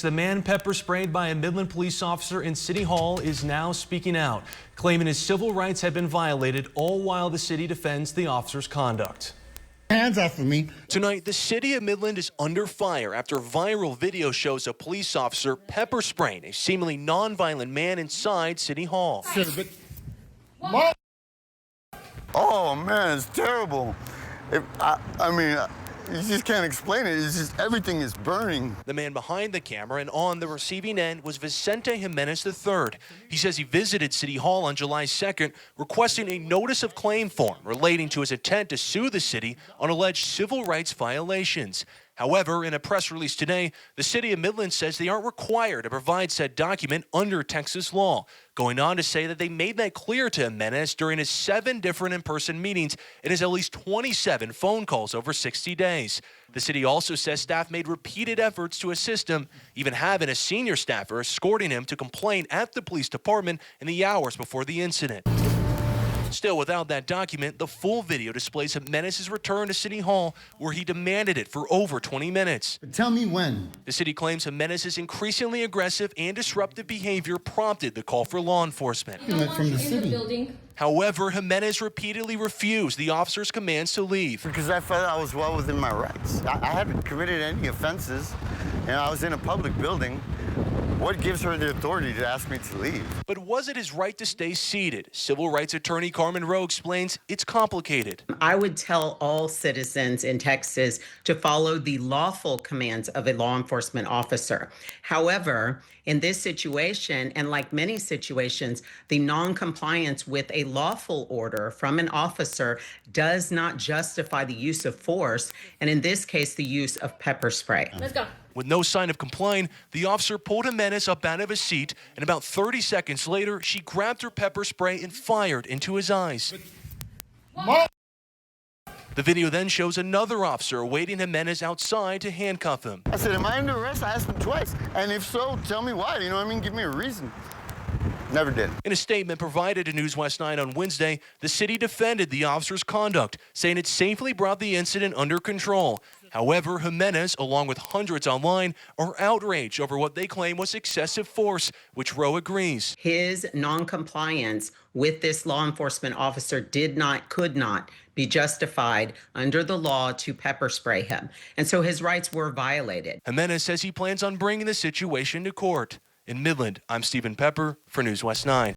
The man pepper sprayed by a Midland police officer in City Hall is now speaking out, claiming his civil rights have been violated, all while the city defends the officer's conduct. Hands off of me. Tonight, the city of Midland is under fire after viral video shows a police officer pepper spraying a seemingly nonviolent man inside City Hall. Oh man, it's terrible. I mean, you just can't explain it. It's just everything is burning. The man behind the camera and on the receiving end was Vicente Jimenez III. He says he visited City Hall on July 2nd requesting a notice of claim form relating to his intent to sue the city on alleged civil rights violations. However, in a press release today, the City of Midland says they aren't required to provide said document under Texas law, going on to say that they made that clear to Jimenez during his 7 different in-person meetings and his at least 27 phone calls over 60 days. The city also says staff made repeated efforts to assist him, even having a senior staffer escorting him to complain at the police department in the hours before the incident. Still, without that document, the full video displays Jimenez's return to City Hall, where he demanded it for over 20 minutes. But tell me when. The city claims Jimenez's increasingly aggressive and disruptive behavior prompted the call for law enforcement. He went from the city. However, Jimenez repeatedly refused the officer's commands to leave. Because I felt I was well within my rights. I haven't committed any offenses, and I was in a public building. What gives her the authority to ask me to leave? But was it his right to stay seated? Civil rights attorney Carmen Rowe explains it's complicated. I would tell all citizens in Texas to follow the lawful commands of a law enforcement officer. However, in this situation, and like many situations, the non-compliance with a lawful order from an officer does not justify the use of force, and in this case, the use of pepper spray. Let's go. With no sign of complying, the officer pulled Jimenez up out of his seat, and about 30 seconds later, she grabbed her pepper spray and fired into his eyes. The video then shows another officer awaiting Jimenez outside to handcuff him. I said, am I under arrest? I asked him twice. And if so, tell me why. You know what I mean? Give me a reason. Never did. In a statement provided to News West 9 on Wednesday, the city defended the officer's conduct, saying it safely brought the incident under control. However, Jimenez, along with hundreds online, are outraged over what they claim was excessive force, which Rowe agrees. His non-compliance with this law enforcement officer could not be justified under the law to pepper spray him. And so his rights were violated. Jimenez says he plans on bringing the situation to court. In Midland, I'm Stephen Pepper for News West 9.